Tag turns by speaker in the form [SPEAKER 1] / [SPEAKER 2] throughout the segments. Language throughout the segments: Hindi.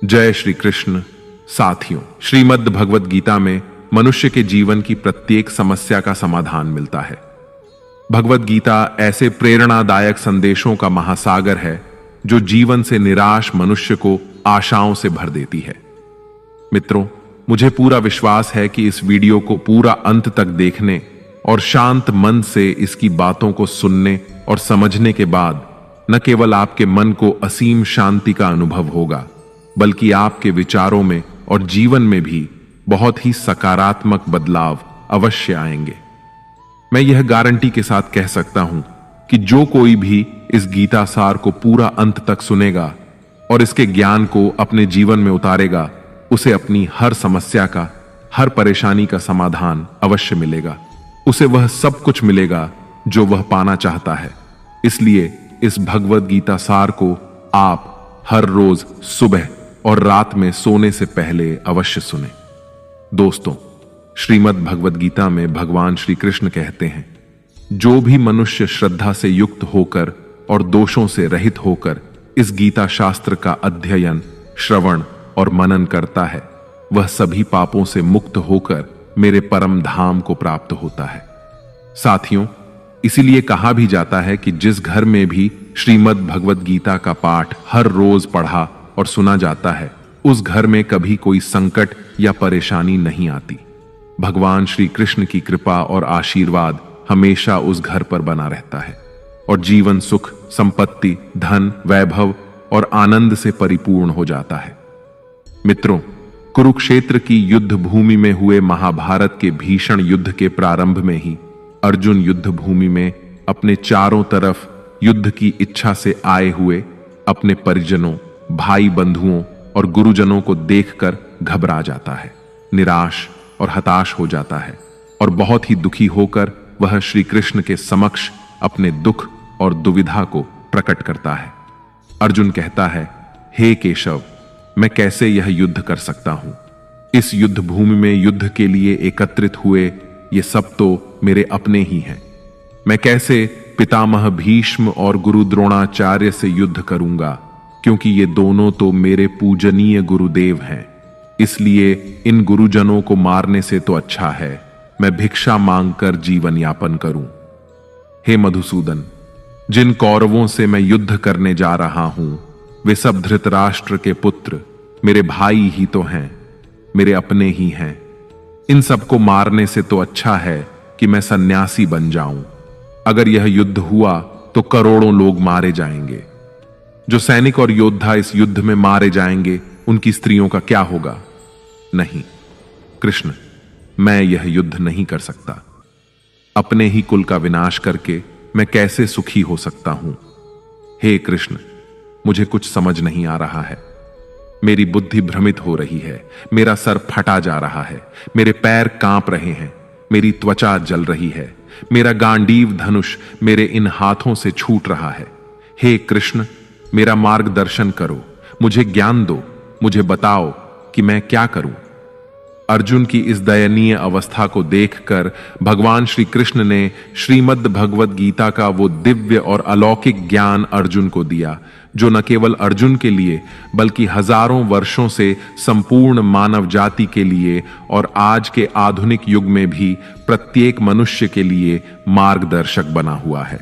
[SPEAKER 1] जय श्री कृष्ण। साथियों, श्रीमद् भगवद गीता में मनुष्य के जीवन की प्रत्येक समस्या का समाधान मिलता है। भगवद गीता ऐसे प्रेरणादायक संदेशों का महासागर है जो जीवन से निराश मनुष्य को आशाओं से भर देती है। मित्रों, मुझे पूरा विश्वास है कि इस वीडियो को पूरा अंत तक देखने और शांत मन से इसकी बातों को सुनने और समझने के बाद न केवल आपके मन को असीम शांति का अनुभव होगा, बल्कि आपके विचारों में और जीवन में भी बहुत ही सकारात्मक बदलाव अवश्य आएंगे। मैं यह गारंटी के साथ कह सकता हूं कि जो कोई भी इस गीता सार को पूरा अंत तक सुनेगा और इसके ज्ञान को अपने जीवन में उतारेगा, उसे अपनी हर समस्या का, हर परेशानी का समाधान अवश्य मिलेगा। उसे वह सब कुछ मिलेगा जो वह पाना चाहता है। इसलिए इस भगवद गीता सार को आप हर रोज सुबह और रात में सोने से पहले अवश्य सुने। दोस्तों, श्रीमद् भगवद गीता में भगवान श्री कृष्ण कहते हैं, जो भी मनुष्य श्रद्धा से युक्त होकर और दोषों से रहित होकर इस गीता शास्त्र का अध्ययन, श्रवण और मनन करता है, वह सभी पापों से मुक्त होकर मेरे परम धाम को प्राप्त होता है। साथियों, इसीलिए कहा भी जाता है कि जिस घर में भी श्रीमद् भगवद गीता का पाठ हर रोज पढ़ा और सुना जाता है, उस घर में कभी कोई संकट या परेशानी नहीं आती। भगवान श्री कृष्ण की कृपा और आशीर्वाद हमेशा उस घर पर बना रहता है और जीवन सुख, संपत्ति, धन, वैभव और आनंद से परिपूर्ण हो जाता है। मित्रों, कुरुक्षेत्र की युद्ध भूमि में हुए महाभारत के भीषण युद्ध के प्रारंभ में ही अर्जुन युद्ध भूमि में अपने चारों तरफ युद्ध की इच्छा से आए हुए अपने परिजनों, भाई बंधुओं और गुरुजनों को देखकर घबरा जाता है, निराश और हताश हो जाता है और बहुत ही दुखी होकर वह श्री कृष्ण के समक्ष अपने दुख और दुविधा को प्रकट करता है। अर्जुन कहता है, हे केशव, मैं कैसे यह युद्ध कर सकता हूं? इस युद्ध भूमि में युद्ध के लिए एकत्रित हुए ये सब तो मेरे अपने ही हैं। मैं कैसे पितामह भीष्म और गुरु द्रोणाचार्य से युद्ध करूंगा, क्योंकि ये दोनों तो मेरे पूजनीय गुरुदेव हैं। इसलिए इन गुरुजनों को मारने से तो अच्छा है मैं भिक्षा मांगकर जीवन यापन करूं। हे मधुसूदन, जिन कौरवों से मैं युद्ध करने जा रहा हूं, वे सब धृतराष्ट्र के पुत्र मेरे भाई ही तो हैं, मेरे अपने ही हैं। इन सबको मारने से तो अच्छा है कि मैं सन्यासी बन जाऊं। अगर यह युद्ध हुआ तो करोड़ों लोग मारे जाएंगे। जो सैनिक और योद्धा इस युद्ध में मारे जाएंगे, उनकी स्त्रियों का क्या होगा? नहीं कृष्ण, मैं यह युद्ध नहीं कर सकता। अपने ही कुल का विनाश करके मैं कैसे सुखी हो सकता हूं? हे कृष्ण, मुझे कुछ समझ नहीं आ रहा है। मेरी बुद्धि भ्रमित हो रही है, मेरा सर फटा जा रहा है, मेरे पैर कांप रहे हैं, मेरी त्वचा जल रही है, मेरा गांडीव धनुष मेरे इन हाथों से छूट रहा है। हे कृष्ण, मेरा मार्गदर्शन करो, मुझे ज्ञान दो, मुझे बताओ कि मैं क्या करूं। अर्जुन की इस दयनीय अवस्था को देखकर भगवान श्री कृष्ण ने श्रीमद् भगवद गीता का वो दिव्य और अलौकिक ज्ञान अर्जुन को दिया, जो न केवल अर्जुन के लिए बल्कि हजारों वर्षों से संपूर्ण मानव जाति के लिए और आज के आधुनिक युग में भी प्रत्येक मनुष्य के लिए मार्गदर्शक बना हुआ है।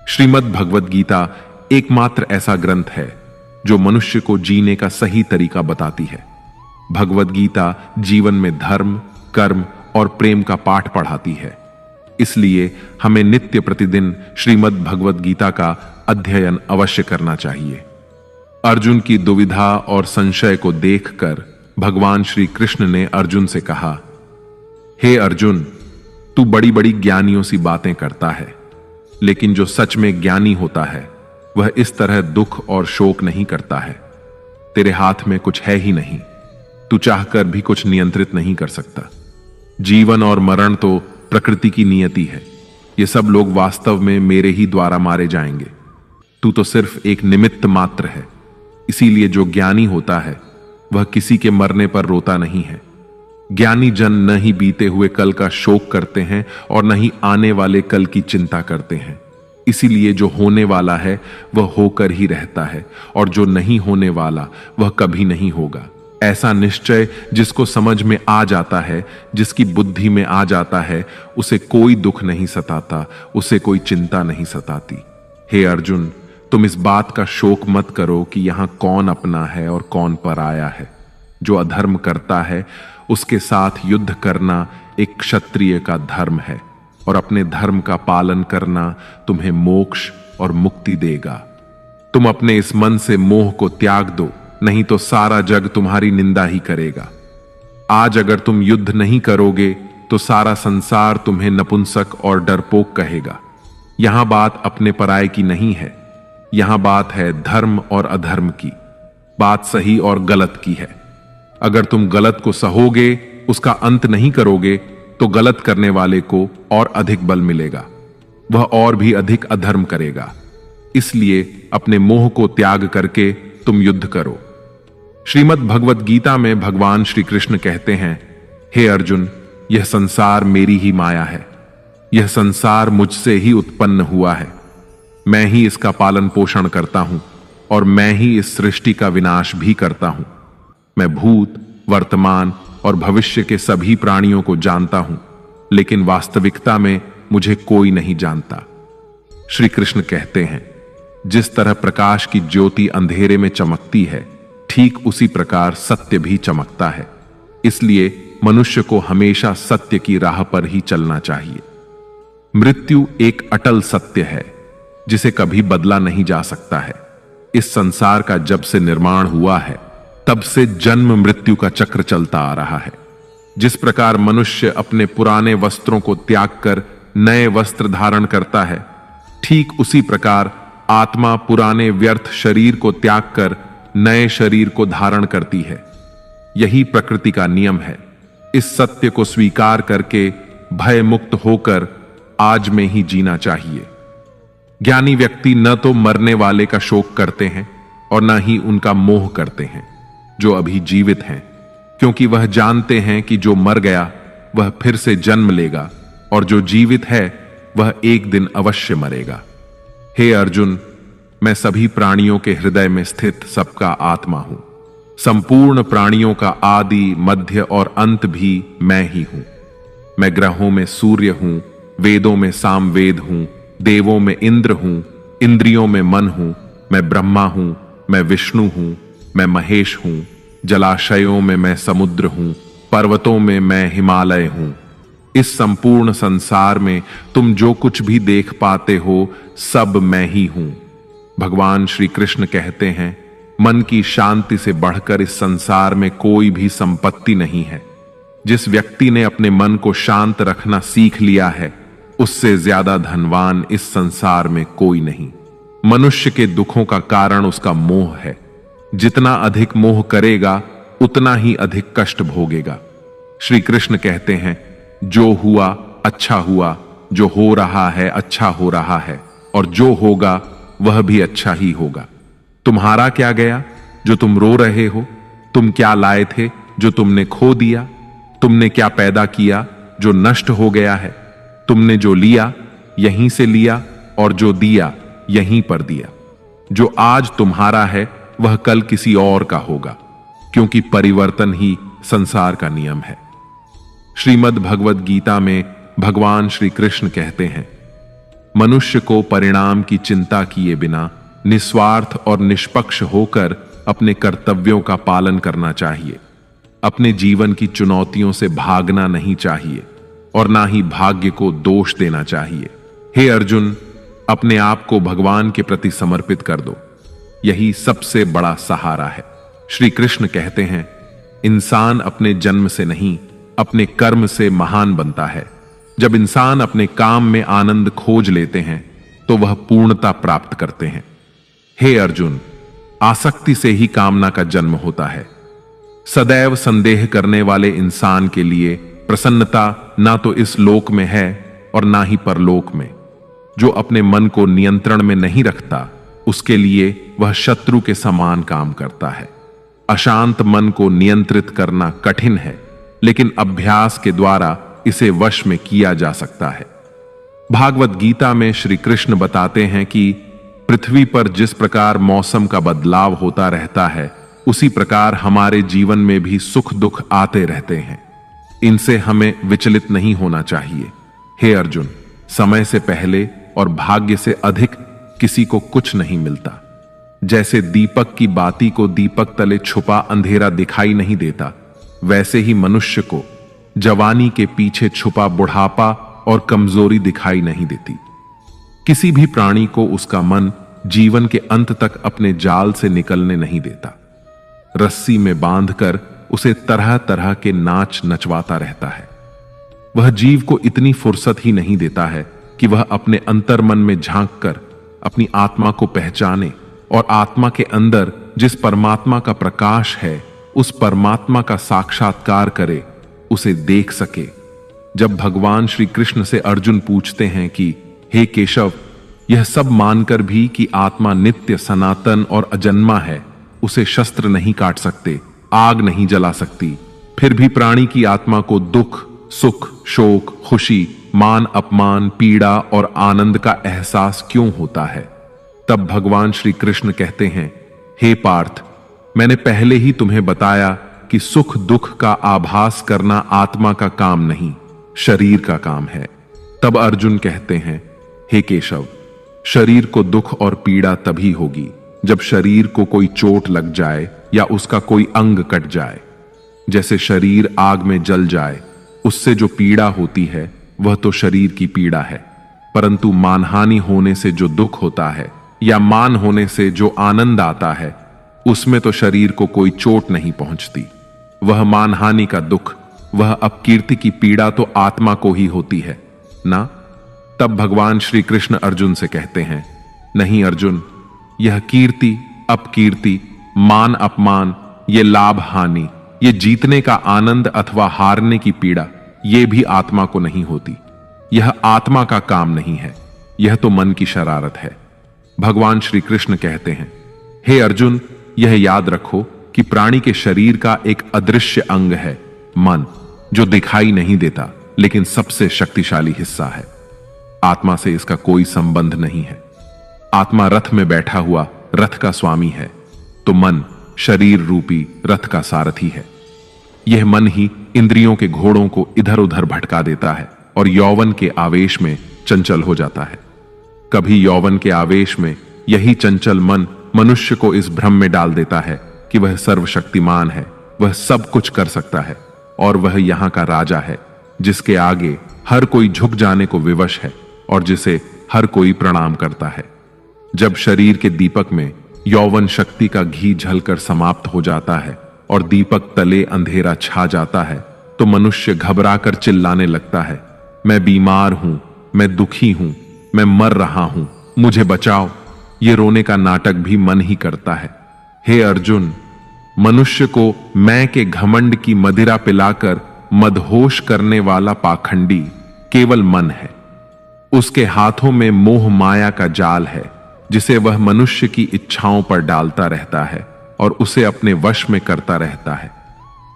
[SPEAKER 1] श्रीमद् भगवद गीता एकमात्र ऐसा ग्रंथ है जो मनुष्य को जीने का सही तरीका बताती है। भगवद गीता जीवन में धर्म, कर्म और प्रेम का पाठ पढ़ाती है। इसलिए हमें नित्य प्रतिदिन श्रीमद् भगवद गीता का अध्ययन अवश्य करना चाहिए। अर्जुन की दुविधा और संशय को देखकर भगवान श्री कृष्ण ने अर्जुन से कहा, हे अर्जुन, तू बड़ी बड़ी ज्ञानियों सी बातें करता है, लेकिन जो सच में ज्ञानी होता है वह इस तरह दुख और शोक नहीं करता है। तेरे हाथ में कुछ है ही नहीं, तू चाहकर भी कुछ नियंत्रित नहीं कर सकता। जीवन और मरण तो प्रकृति की नियति है। ये सब लोग वास्तव में मेरे ही द्वारा मारे जाएंगे। तू तो सिर्फ एक निमित्त मात्र है। इसीलिए जो ज्ञानी होता है वह किसी के मरने पर रोता नहीं है। ज्ञानी जन न ही बीते हुए कल का शोक करते हैं और न ही आने वाले कल की चिंता करते हैं। इसीलिए जो होने वाला है वह होकर ही रहता है, और जो नहीं होने वाला वह कभी नहीं होगा। ऐसा निश्चय जिसको समझ में आ जाता है, जिसकी बुद्धि में आ जाता है, उसे कोई दुख नहीं सताता, उसे कोई चिंता नहीं सताती। हे अर्जुन, तुम इस बात का शोक मत करो कि यहां कौन अपना है और कौन पराया है। जो अधर्म करता है उसके साथ युद्ध करना एक क्षत्रिय का धर्म है, और अपने धर्म का पालन करना तुम्हें मोक्ष और मुक्ति देगा। तुम अपने इस मन से मोह को त्याग दो, नहीं तो सारा जग तुम्हारी निंदा ही करेगा। आज अगर तुम युद्ध नहीं करोगे तो सारा संसार तुम्हें नपुंसक और डरपोक कहेगा। यहां बात अपने पराये की नहीं है, यहां बात है धर्म और अधर्म की, बात सही और गलत की है। अगर तुम गलत को सहोगे, उसका अंत नहीं करोगे, तो गलत करने वाले को और अधिक बल मिलेगा, वह और भी अधिक अधर्म करेगा। इसलिए अपने मोह को त्याग करके तुम युद्ध करो। श्रीमद् भगवत गीता में भगवान श्री कृष्ण कहते हैं, हे अर्जुन, यह संसार मेरी ही माया है, यह संसार मुझसे ही उत्पन्न हुआ है। मैं ही इसका पालन पोषण करता हूं और मैं ही इस सृष्टि का विनाश भी करता हूं। मैं भूत, वर्तमान और भविष्य के सभी प्राणियों को जानता हूं, लेकिन वास्तविकता में मुझे कोई नहीं जानता। श्री कृष्ण कहते हैं, जिस तरह प्रकाश की ज्योति अंधेरे में चमकती है, ठीक उसी प्रकार सत्य भी चमकता है। इसलिए मनुष्य को हमेशा सत्य की राह पर ही चलना चाहिए। मृत्यु एक अटल सत्य है जिसे कभी बदला नहीं जा सकता है। इस संसार का जब से निर्माण हुआ है, तब से जन्म मृत्यु का चक्र चलता आ रहा है। जिस प्रकार मनुष्य अपने पुराने वस्त्रों को त्याग कर नए वस्त्र धारण करता है, ठीक उसी प्रकार आत्मा पुराने व्यर्थ शरीर को त्याग कर नए शरीर को धारण करती है। यही प्रकृति का नियम है। इस सत्य को स्वीकार करके भय मुक्त होकर आज में ही जीना चाहिए। ज्ञानी व्यक्ति न तो मरने वाले का शोक करते हैं और न ही उनका मोह करते हैं जो अभी जीवित हैं, क्योंकि वह जानते हैं कि जो मर गया वह फिर से जन्म लेगा और जो जीवित है वह एक दिन अवश्य मरेगा। हे अर्जुन, मैं सभी प्राणियों के हृदय में स्थित सबका आत्मा हूं। संपूर्ण प्राणियों का आदि, मध्य और अंत भी मैं ही हूं। मैं ग्रहों में सूर्य हूं, वेदों में सामवेद हूं, देवों में इंद्र हूं, इंद्रियों में मन हूं, मैं ब्रह्मा हूं, मैं विष्णु हूं, मैं महेश हूं, जलाशयों में मैं समुद्र हूं, पर्वतों में मैं हिमालय हूं। इस संपूर्ण संसार में तुम जो कुछ भी देख पाते हो सब मैं ही हूं। भगवान श्री कृष्ण कहते हैं, मन की शांति से बढ़कर इस संसार में कोई भी संपत्ति नहीं है। जिस व्यक्ति ने अपने मन को शांत रखना सीख लिया है, उससे ज्यादा धनवान इस संसार में कोई नहीं। मनुष्य के दुखों का कारण उसका मोह है। जितना अधिक मोह करेगा उतना ही अधिक कष्ट भोगेगा। श्री कृष्ण कहते हैं, जो हुआ अच्छा हुआ, जो हो रहा है अच्छा हो रहा है, और जो होगा वह भी अच्छा ही होगा। तुम्हारा क्या गया जो तुम रो रहे हो? तुम क्या लाए थे जो तुमने खो दिया? तुमने क्या पैदा किया जो नष्ट हो गया है? तुमने जो लिया यहीं से लिया और जो दिया यहीं पर दिया। जो आज तुम्हारा है वह कल किसी और का होगा, क्योंकि परिवर्तन ही संसार का नियम है। श्रीमद् भगवत गीता में भगवान श्री कृष्ण कहते हैं, मनुष्य को परिणाम की चिंता किए बिना निस्वार्थ और निष्पक्ष होकर अपने कर्तव्यों का पालन करना चाहिए। अपने जीवन की चुनौतियों से भागना नहीं चाहिए और ना ही भाग्य को दोष देना चाहिए। हे अर्जुन, अपने आप को भगवान के प्रति समर्पित कर दो, यही सबसे बड़ा सहारा है। श्री कृष्ण कहते हैं, इंसान अपने जन्म से नहीं अपने कर्म से महान बनता है। जब इंसान अपने काम में आनंद खोज लेते हैं तो वह पूर्णता प्राप्त करते हैं। हे अर्जुन, आसक्ति से ही कामना का जन्म होता है। सदैव संदेह करने वाले इंसान के लिए प्रसन्नता ना तो इस लोक में है और ना ही परलोक में। जो अपने मन को नियंत्रण में नहीं रखता, उसके लिए वह शत्रु के समान काम करता है। अशांत मन को नियंत्रित करना कठिन है, लेकिन अभ्यास के द्वारा इसे वश में किया जा सकता है। भागवत गीता में श्री कृष्ण बताते हैं कि पृथ्वी पर जिस प्रकार मौसम का बदलाव होता रहता है, उसी प्रकार हमारे जीवन में भी सुख दुख आते रहते हैं। इनसे हमें विचलित नहीं होना चाहिए। हे अर्जुन, समय से पहले और भाग्य से अधिक किसी को कुछ नहीं मिलता। जैसे दीपक की बाती को दीपक तले छुपा अंधेरा दिखाई नहीं देता, वैसे ही मनुष्य को जवानी के पीछे छुपा बुढ़ापा और कमजोरी दिखाई नहीं देती। किसी भी प्राणी को उसका मन जीवन के अंत तक अपने जाल से निकलने नहीं देता। रस्सी में बांधकर उसे तरह तरह के नाच नचवाता रहता है। वह जीव को इतनी फुर्सत ही नहीं देता है कि वह अपने अंतर्मन में झांक कर अपनी आत्मा को पहचाने और आत्मा के अंदर जिस परमात्मा का प्रकाश है, उस परमात्मा का साक्षात्कार करे, उसे देख सके। जब भगवान श्री कृष्ण से अर्जुन पूछते हैं कि हे केशव, यह सब मानकर भी कि आत्मा नित्य सनातन और अजन्मा है, उसे शस्त्र नहीं काट सकते, आग नहीं जला सकती, फिर भी प्राणी की आत्मा को दुख, सुख, शोक, खुशी, मान अपमान, पीड़ा और आनंद का एहसास क्यों होता है? तब भगवान श्री कृष्ण कहते हैं, हे पार्थ, मैंने पहले ही तुम्हें बताया कि सुख दुख का आभास करना आत्मा का काम नहीं, शरीर का काम है। तब अर्जुन कहते हैं, हे केशव, शरीर को दुख और पीड़ा तभी होगी जब शरीर को कोई चोट लग जाए या उसका कोई अंग कट जाए। जैसे शरीर आग में जल जाए, उससे जो पीड़ा होती है वह तो शरीर की पीड़ा है, परंतु मानहानि होने से जो दुख होता है या मान होने से जो आनंद आता है, उसमें तो शरीर को कोई चोट नहीं पहुंचती। वह मानहानि का दुख, वह अपकीर्ति की पीड़ा तो आत्मा को ही होती है ना। तब भगवान श्री कृष्ण अर्जुन से कहते हैं, नहीं अर्जुन, यह कीर्ति अपकीर्ति, मान अपमान, ये लाभ हानि, ये जीतने का आनंद अथवा हारने की पीड़ा, ये भी आत्मा को नहीं होती। यह आत्मा का काम नहीं है, यह तो मन की शरारत है। भगवान श्री कृष्ण कहते हैं, हे अर्जुन, यह याद रखो कि प्राणी के शरीर का एक अदृश्य अंग है मन, जो दिखाई नहीं देता लेकिन सबसे शक्तिशाली हिस्सा है। आत्मा से इसका कोई संबंध नहीं है। आत्मा रथ में बैठा हुआ रथ का स्वामी है, तो मन शरीर रूपी रथ का सारथी है। यह मन ही इंद्रियों के घोड़ों को इधर उधर भटका देता है और यौवन के आवेश में चंचल हो जाता है। कभी यौवन के आवेश में यही चंचल मन मनुष्य को इस भ्रम में डाल देता है कि वह सर्वशक्तिमान है, वह सब कुछ कर सकता है और वह यहां का राजा है, जिसके आगे हर कोई झुक जाने को विवश है और जिसे हर कोई प्रणाम करता है। जब शरीर के दीपक में यौवन शक्ति का घी झलकर समाप्त हो जाता है और दीपक तले अंधेरा छा जाता है, तो मनुष्य घबराकर चिल्लाने लगता है, मैं बीमार हूं, मैं दुखी हूं, मैं मर रहा हूं, मुझे बचाओ। ये रोने का नाटक भी मन ही करता है। हे अर्जुन, मनुष्य को मैं के घमंड की मदिरा पिलाकर मदहोश करने वाला पाखंडी केवल मन है। उसके हाथों में मोह माया का जाल है, जिसे वह मनुष्य की इच्छाओं पर डालता रहता है और उसे अपने वश में करता रहता है।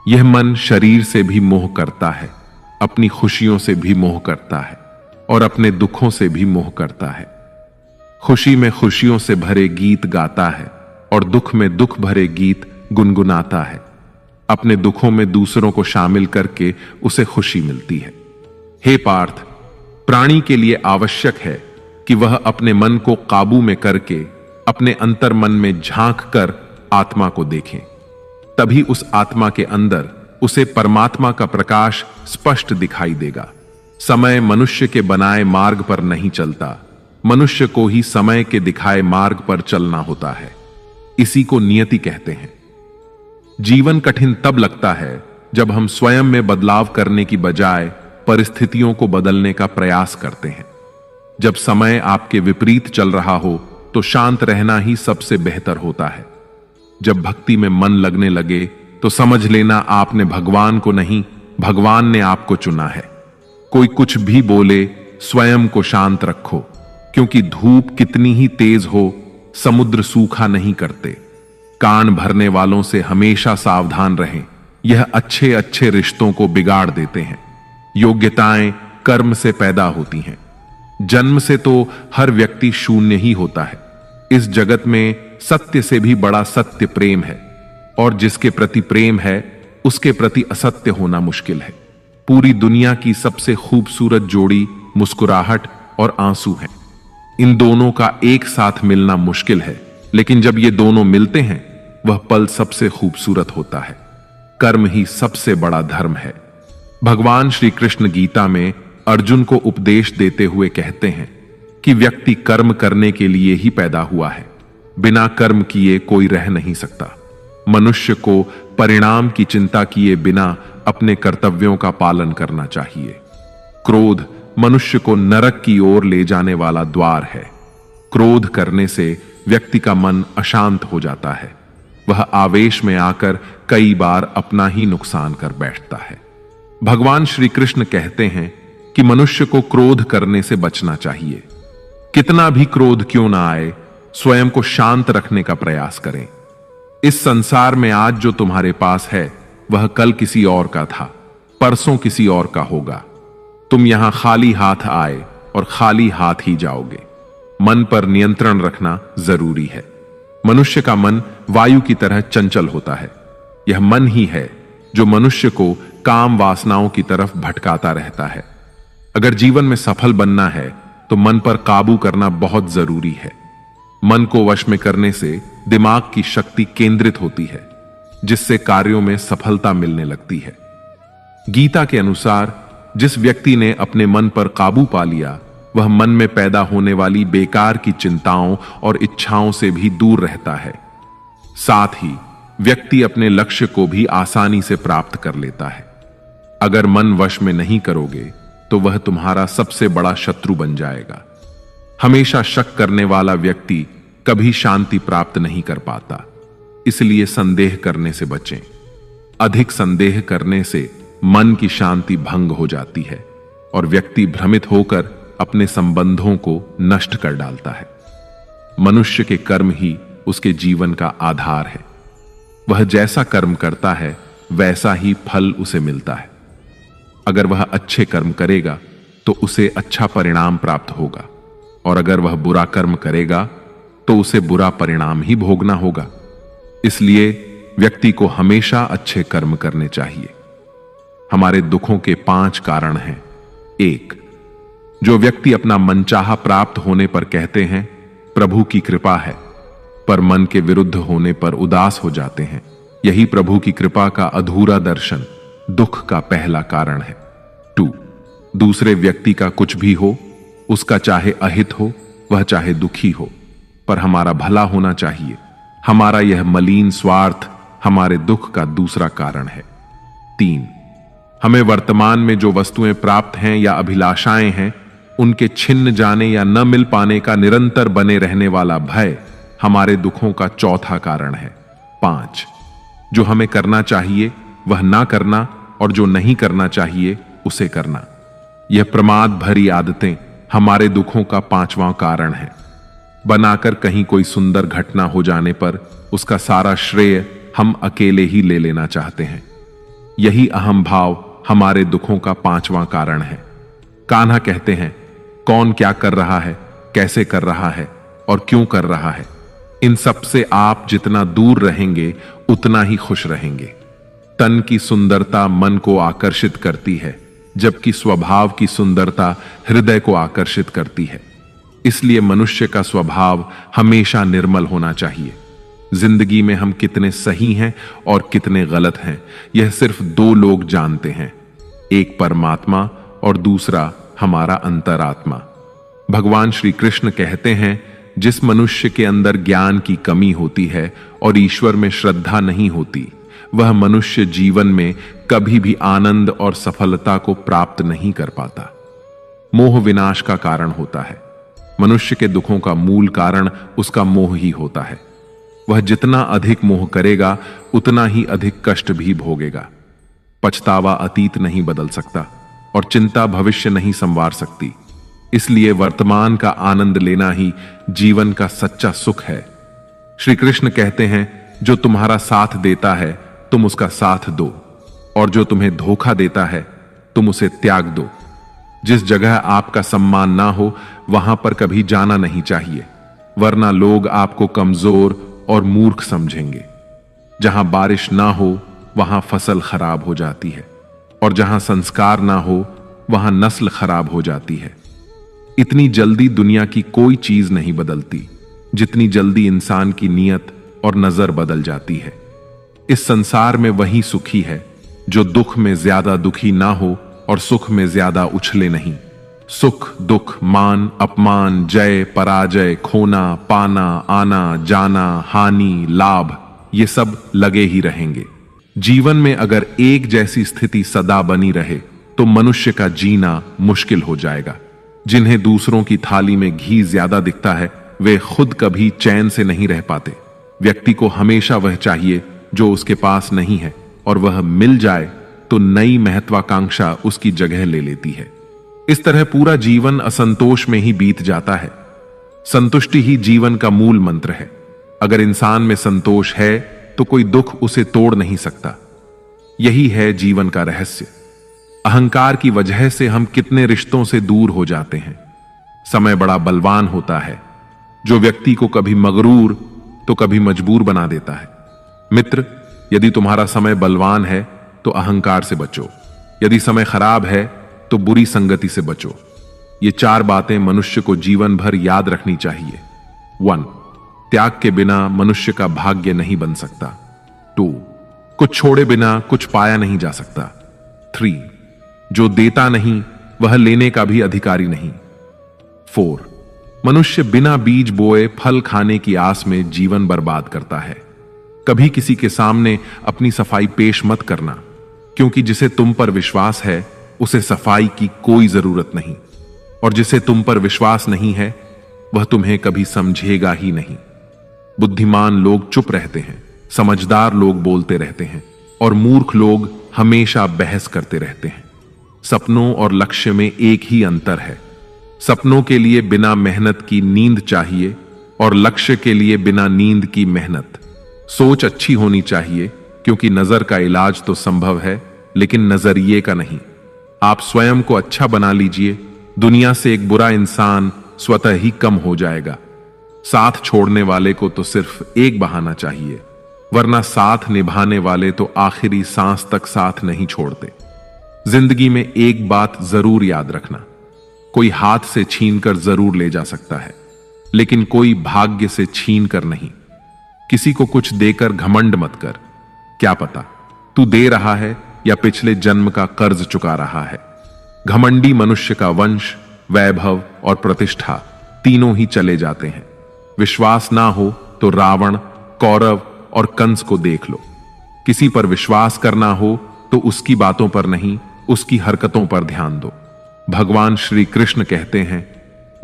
[SPEAKER 1] यह मन शरीर से भी मोह करता है, अपनी खुशियों से भी मोह करता है और अपने दुखों से भी मोह करता है। खुशी में खुशियों से भरे गीत गाता है और दुख में दुख भरे गीत गुनगुनाता है। अपने दुखों में दूसरों को शामिल करके उसे खुशी मिलती है। हे पार्थ, प्राणी के लिए आवश्यक है कि वह अपने मन को काबू में करके अपने अंतर्मन में झांक कर आत्मा को देखें। तभी उस आत्मा के अंदर उसे परमात्मा का प्रकाश स्पष्ट दिखाई देगा। समय मनुष्य के बनाए मार्ग पर नहीं चलता, मनुष्य को ही समय के दिखाए मार्ग पर चलना होता है। इसी को नियति कहते हैं। जीवन कठिन तब लगता है जब हम स्वयं में बदलाव करने की बजाय परिस्थितियों को बदलने का प्रयास करते हैं। जब समय आपके विपरीत चल रहा हो तो शांत रहना ही सबसे बेहतर होता है। जब भक्ति में मन लगने लगे तो समझ लेना आपने भगवान को नहीं, भगवान ने आपको चुना है। कोई कुछ भी बोले, स्वयं को शांत रखो, क्योंकि धूप कितनी ही तेज हो, समुद्र सूखा नहीं करते। कान भरने वालों से हमेशा सावधान रहें, यह अच्छे अच्छे रिश्तों को बिगाड़ देते हैं। योग्यताएं कर्म से पैदा होती हैं। जन्म से तो हर व्यक्ति शून्य ही होता है। इस जगत में सत्य से भी बड़ा सत्य प्रेम है, और जिसके प्रति प्रेम है उसके प्रति असत्य होना मुश्किल है। पूरी दुनिया की सबसे खूबसूरत जोड़ी मुस्कुराहट और आंसू है। इन दोनों का एक साथ मिलना मुश्किल है, लेकिन जब ये दोनों मिलते हैं वह पल सबसे खूबसूरत होता है। कर्म ही सबसे बड़ा धर्म है। भगवान श्री कृष्ण गीता में अर्जुन को उपदेश देते हुए कहते हैं कि व्यक्ति कर्म करने के लिए ही पैदा हुआ है। बिना कर्म किए कोई रह नहीं सकता। मनुष्य को परिणाम की चिंता किए बिना अपने कर्तव्यों का पालन करना चाहिए। क्रोध मनुष्य को नरक की ओर ले जाने वाला द्वार है। क्रोध करने से व्यक्ति का मन अशांत हो जाता है। वह आवेश में आकर कई बार अपना ही नुकसान कर बैठता है। भगवान श्री कृष्ण कहते हैं कि मनुष्य को क्रोध करने से बचना चाहिए। कितना भी क्रोध क्यों ना आए, स्वयं को शांत रखने का प्रयास करें। इस संसार में आज जो तुम्हारे पास है वह कल किसी और का था, परसों किसी और का होगा। तुम यहां खाली हाथ आए और खाली हाथ ही जाओगे। मन पर नियंत्रण रखना जरूरी है। मनुष्य का मन वायु की तरह चंचल होता है। यह मन ही है जो मनुष्य को काम वासनाओं की तरफ भटकाता रहता है। अगर जीवन में सफल बनना है तो मन पर काबू करना बहुत जरूरी है। मन को वश में करने से दिमाग की शक्ति केंद्रित होती है, जिससे कार्यों में सफलता मिलने लगती है। गीता के अनुसार जिस व्यक्ति ने अपने मन पर काबू पा लिया वह मन में पैदा होने वाली बेकार की चिंताओं और इच्छाओं से भी दूर रहता है। साथ ही व्यक्ति अपने लक्ष्य को भी आसानी से प्राप्त कर लेता है। अगर मन वश में नहीं करोगे तो वह तुम्हारा सबसे बड़ा शत्रु बन जाएगा। हमेशा शक करने वाला व्यक्ति कभी शांति प्राप्त नहीं कर पाता। इसलिए संदेह करने से बचें। अधिक संदेह करने से मन की शांति भंग हो जाती है और व्यक्ति भ्रमित होकर अपने संबंधों को नष्ट कर डालता है। मनुष्य के कर्म ही उसके जीवन का आधार है। वह जैसा कर्म करता है वैसा ही फल उसे मिलता है। अगर वह अच्छे कर्म करेगा तो उसे अच्छा परिणाम प्राप्त होगा, और अगर वह बुरा कर्म करेगा तो उसे बुरा परिणाम ही भोगना होगा। इसलिए व्यक्ति को हमेशा अच्छे कर्म करने चाहिए। हमारे दुखों के 5 कारण हैं। 1. जो व्यक्ति अपना मनचाहा प्राप्त होने पर कहते हैं प्रभु की कृपा है, पर मन के विरुद्ध होने पर उदास हो जाते हैं, यही प्रभु की कृपा का अधूरा दर्शन दुख का पहला कारण है। 2. दूसरे व्यक्ति का कुछ भी हो, उसका चाहे अहित हो वह चाहे दुखी हो, पर हमारा भला होना चाहिए। हमारा यह मलिन स्वार्थ हमारे दुख का दूसरा कारण है। 3. हमें वर्तमान में जो वस्तुएं प्राप्त हैं या अभिलाषाएं हैं उनके छिन्न जाने या न मिल पाने का निरंतर बने रहने वाला भय हमारे दुखों का चौथा कारण है। 5. जो हमें करना चाहिए वह ना करना और जो नहीं करना चाहिए उसे करना। यह प्रमाद भरी आदतें हमारे दुखों का 5वां कारण है। बनाकर कहीं कोई सुंदर घटना हो जाने पर उसका सारा श्रेय हम अकेले ही ले लेना चाहते हैं। यही अहम भाव हमारे दुखों का 5वां कारण है। कान्हा कहते हैं कौन क्या कर रहा है, कैसे कर रहा है और क्यों कर रहा है, इन सब से आप जितना दूर रहेंगे उतना ही खुश रहेंगे। तन की सुंदरता मन को आकर्षित करती है, जबकि स्वभाव की सुंदरता हृदय को आकर्षित करती है। इसलिए मनुष्य का स्वभाव हमेशा निर्मल होना चाहिए। जिंदगी में हम कितने सही हैं और कितने गलत हैं यह सिर्फ 2 लोग जानते हैं, एक परमात्मा और दूसरा हमारा अंतरात्मा। भगवान श्री कृष्ण कहते हैं जिस मनुष्य के अंदर ज्ञान की कमी होती है और ईश्वर में श्रद्धा नहीं होती वह मनुष्य जीवन में कभी भी आनंद और सफलता को प्राप्त नहीं कर पाता। मोह विनाश का कारण होता है। मनुष्य के दुखों का मूल कारण उसका मोह ही होता है। वह जितना अधिक मोह करेगा उतना ही अधिक कष्ट भी भोगेगा। पछतावा अतीत नहीं बदल सकता और चिंता भविष्य नहीं संवार सकती। इसलिए वर्तमान का आनंद लेना ही जीवन का सच्चा सुख है। श्री कृष्ण कहते हैं जो तुम्हारा साथ देता है तुम उसका साथ दो, और जो तुम्हें धोखा देता है तुम उसे त्याग दो। जिस जगह आपका सम्मान ना हो वहां पर कभी जाना नहीं चाहिए, वरना लोग आपको कमजोर और मूर्ख समझेंगे। जहां बारिश ना हो वहां फसल खराब हो जाती है, और जहां संस्कार ना हो वहां नस्ल खराब हो जाती है। इतनी जल्दी दुनिया की कोई चीज नहीं बदलती जितनी जल्दी इंसान की नीयत और नजर बदल जाती है। इस संसार में वही सुखी है जो दुख में ज्यादा दुखी ना हो और सुख में ज्यादा उछले नहीं। सुख दुख, मान अपमान, जय पराजय, खोना पाना, आना जाना, हानि लाभ, ये सब लगे ही रहेंगे। जीवन में अगर एक जैसी स्थिति सदा बनी रहे तो मनुष्य का जीना मुश्किल हो जाएगा। जिन्हें दूसरों की थाली में घी ज्यादा दिखता है वे खुद कभी चैन से नहीं रह पाते। व्यक्ति को हमेशा वह चाहिए जो उसके पास नहीं है, और वह मिल जाए तो नई महत्वाकांक्षा उसकी जगह ले लेती है। इस तरह पूरा जीवन असंतोष में ही बीत जाता है। संतुष्टि ही जीवन का मूल मंत्र है। अगर इंसान में संतोष है तो कोई दुख उसे तोड़ नहीं सकता। यही है जीवन का रहस्य। अहंकार की वजह से हम कितने रिश्तों से दूर हो जाते हैं। समय बड़ा बलवान होता है जो व्यक्ति को कभी मगरूर तो कभी मजबूर बना देता है। मित्र, यदि तुम्हारा समय बलवान है तो अहंकार से बचो, यदि समय खराब है तो बुरी संगति से बचो। ये 4 बातें मनुष्य को जीवन भर याद रखनी चाहिए। 1. त्याग के बिना मनुष्य का भाग्य नहीं बन सकता। 2. कुछ छोड़े बिना कुछ पाया नहीं जा सकता। 3. जो देता नहीं वह लेने का भी अधिकारी नहीं। 4. मनुष्य बिना बीज बोए फल खाने की आस में जीवन बर्बाद करता है। कभी किसी के सामने अपनी सफाई पेश मत करना, क्योंकि जिसे तुम पर विश्वास है उसे सफाई की कोई जरूरत नहीं, और जिसे तुम पर विश्वास नहीं है वह तुम्हें कभी समझेगा ही नहीं। बुद्धिमान लोग चुप रहते हैं, समझदार लोग बोलते रहते हैं, और मूर्ख लोग हमेशा बहस करते रहते हैं। सपनों और लक्ष्य में एक ही अंतर है। सपनों के लिए बिना मेहनत की नींद चाहिए, और लक्ष्य के लिए बिना नींद की मेहनत। सोच अच्छी होनी चाहिए, क्योंकि नजर का इलाज तो संभव है लेकिन नजरिए का नहीं। आप स्वयं को अच्छा बना लीजिए, दुनिया से एक बुरा इंसान स्वतः ही कम हो जाएगा। साथ छोड़ने वाले को तो सिर्फ एक बहाना चाहिए, वरना साथ निभाने वाले तो आखिरी सांस तक साथ नहीं छोड़ते। जिंदगी में एक बात जरूर याद रखना, कोई हाथ से छीन कर जरूर ले जा सकता है, लेकिन कोई भाग्य से छीन कर नहीं। किसी को कुछ देकर घमंड मत कर, क्या पता तू दे रहा है या पिछले जन्म का कर्ज चुका रहा है। घमंडी मनुष्य का वंश, वैभव और प्रतिष्ठा तीनों ही चले जाते हैं। विश्वास ना हो तो रावण, कौरव और कंस को देख लो। किसी पर विश्वास करना हो तो उसकी बातों पर नहीं, उसकी हरकतों पर ध्यान दो। भगवान श्री कृष्ण कहते हैं,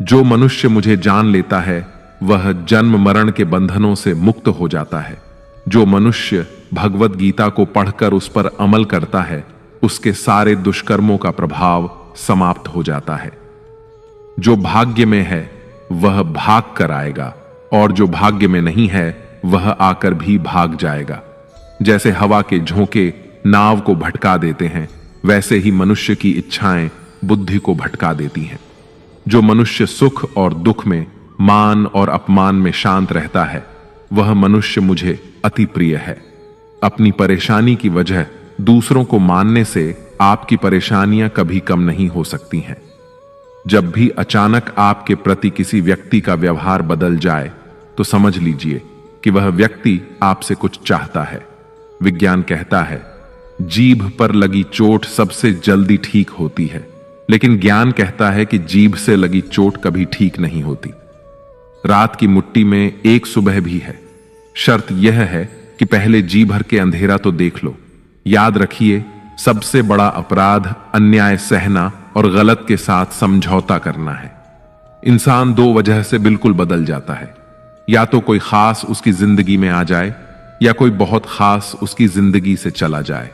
[SPEAKER 1] जो मनुष्य मुझे जान लेता है वह जन्म मरण के बंधनों से मुक्त हो जाता है। जो मनुष्य भगवत गीता को पढ़कर उस पर अमल करता है उसके सारे दुष्कर्मों का प्रभाव समाप्त हो जाता है। जो भाग्य में है वह भाग कर आएगा, और जो भाग्य में नहीं है वह आकर भी भाग जाएगा। जैसे हवा के झोंके नाव को भटका देते हैं, वैसे ही मनुष्य की इच्छाएं बुद्धि को भटका देती हैं। जो मनुष्य सुख और दुख में, मान और अपमान में शांत रहता है वह मनुष्य मुझे अति प्रिय है। अपनी परेशानी की वजह दूसरों को मानने से आपकी परेशानियां कभी कम नहीं हो सकती हैं। जब भी अचानक आपके प्रति किसी व्यक्ति का व्यवहार बदल जाए तो समझ लीजिए कि वह व्यक्ति आपसे कुछ चाहता है। विज्ञान कहता है, जीभ पर लगी चोट सबसे जल्दी ठीक होती है, लेकिन ज्ञान कहता है कि जीभ से लगी चोट कभी ठीक नहीं होती। रात की मुट्ठी में एक सुबह भी है। शर्त यह है कि पहले जी भर के अंधेरा तो देख लो। याद रखिए, सबसे बड़ा अपराध अन्याय सहना और गलत के साथ समझौता करना है। इंसान 2 वजह से बिल्कुल बदल जाता है, या तो कोई खास उसकी जिंदगी में आ जाए या कोई बहुत खास उसकी जिंदगी से चला जाए।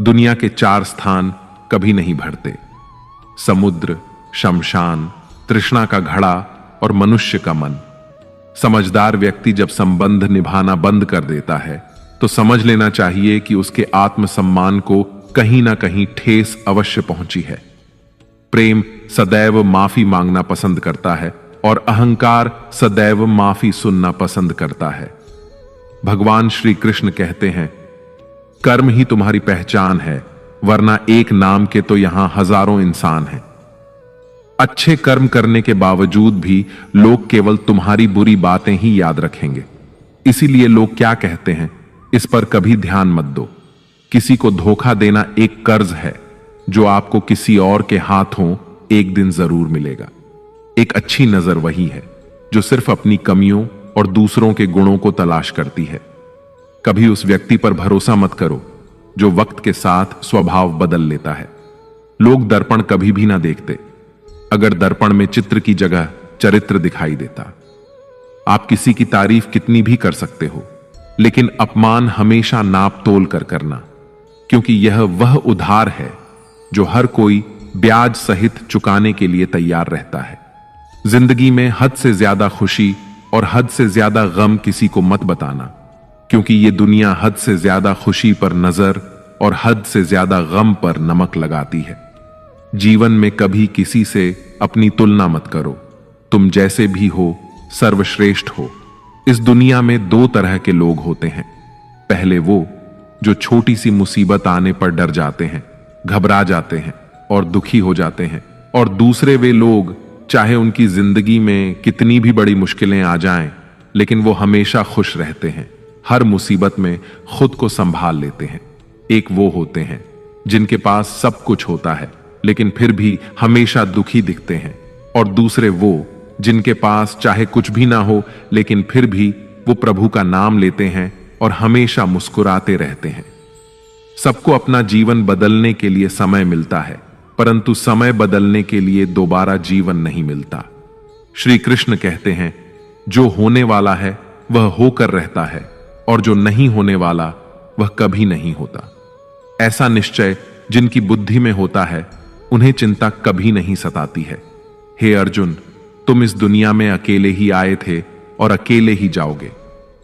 [SPEAKER 1] दुनिया के 4 स्थान कभी नहीं भरते: समुद्र, शमशान, तृष्णा का घड़ा और मनुष्य का मन। समझदार व्यक्ति जब संबंध निभाना बंद कर देता है तो समझ लेना चाहिए कि उसके आत्मसम्मान को कहीं ना कहीं ठेस अवश्य पहुंची है। प्रेम सदैव माफी मांगना पसंद करता है और अहंकार सदैव माफी सुनना पसंद करता है। भगवान श्री कृष्ण कहते हैं, कर्म ही तुम्हारी पहचान है, वरना एक नाम के तो यहां हजारों इंसान हैं। अच्छे कर्म करने के बावजूद भी लोग केवल तुम्हारी बुरी बातें ही याद रखेंगे। इसीलिए लोग क्या कहते हैं, इस पर कभी ध्यान मत दो। किसी को धोखा देना एक कर्ज है जो आपको किसी और के हाथों एक दिन जरूर मिलेगा। एक अच्छी नजर वही है जो सिर्फ अपनी कमियों और दूसरों के गुणों को तलाश करती है। कभी उस व्यक्ति पर भरोसा मत करो जो वक्त के साथ स्वभाव बदल लेता है। लोग दर्पण कभी भी ना देखते, अगर दर्पण में चित्र की जगह चरित्र दिखाई देता। आप किसी की तारीफ कितनी भी कर सकते हो, लेकिन अपमान हमेशा नाप तोल कर करना, क्योंकि यह वह उधार है जो हर कोई ब्याज सहित चुकाने के लिए तैयार रहता है। जिंदगी में हद से ज्यादा खुशी और हद से ज्यादा गम किसी को मत बताना, क्योंकि यह दुनिया हद से ज्यादा खुशी पर नजर और हद से ज्यादा गम पर नमक लगाती है। जीवन में कभी किसी से अपनी तुलना मत करो। तुम जैसे भी हो सर्वश्रेष्ठ हो। इस दुनिया में दो तरह के लोग होते हैं। पहले वो जो छोटी सी मुसीबत आने पर डर जाते हैं, घबरा जाते हैं और दुखी हो जाते हैं, और दूसरे वे लोग चाहे उनकी जिंदगी में कितनी भी बड़ी मुश्किलें आ जाएं, लेकिन वो हमेशा खुश रहते हैं, हर मुसीबत में खुद को संभाल लेते हैं। एक वो होते हैं जिनके पास सब कुछ होता है लेकिन फिर भी हमेशा दुखी दिखते हैं, और दूसरे वो जिनके पास चाहे कुछ भी ना हो लेकिन फिर भी वो प्रभु का नाम लेते हैं और हमेशा मुस्कुराते रहते हैं। सबको अपना जीवन बदलने के लिए समय मिलता है, परंतु समय बदलने के लिए दोबारा जीवन नहीं मिलता। श्री कृष्ण कहते हैं, जो होने वाला है वह होकर रहता है और जो नहीं होने वाला वह कभी नहीं होता। ऐसा निश्चय जिनकी बुद्धि में होता है उन्हें चिंता कभी नहीं सताती है। हे अर्जुन, तुम इस दुनिया में अकेले ही आए थे और अकेले ही जाओगे।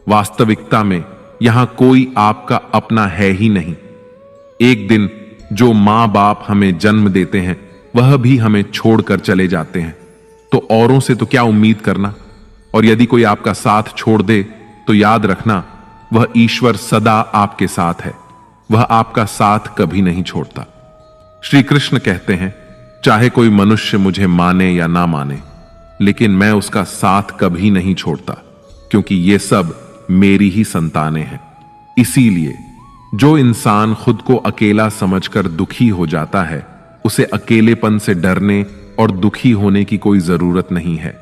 [SPEAKER 1] वास्तविकता में यहां कोई आपका अपना है ही नहीं। एक दिन जो मां बाप हमें जन्म देते हैं वह भी हमें छोड़कर चले जाते हैं, तो औरों से तो क्या उम्मीद करना। और यदि कोई आपका साथ छोड़ दे तो याद रखना, वह ईश्वर सदा आपके साथ है, वह आपका साथ कभी नहीं छोड़ता। श्री कृष्ण कहते हैं, चाहे कोई मनुष्य मुझे माने या ना माने, लेकिन मैं उसका साथ कभी नहीं छोड़ता, क्योंकि ये सब मेरी ही संतानें हैं। इसीलिए जो इंसान खुद को अकेला समझकर दुखी हो जाता है, उसे अकेलेपन से डरने और दुखी होने की कोई जरूरत नहीं है।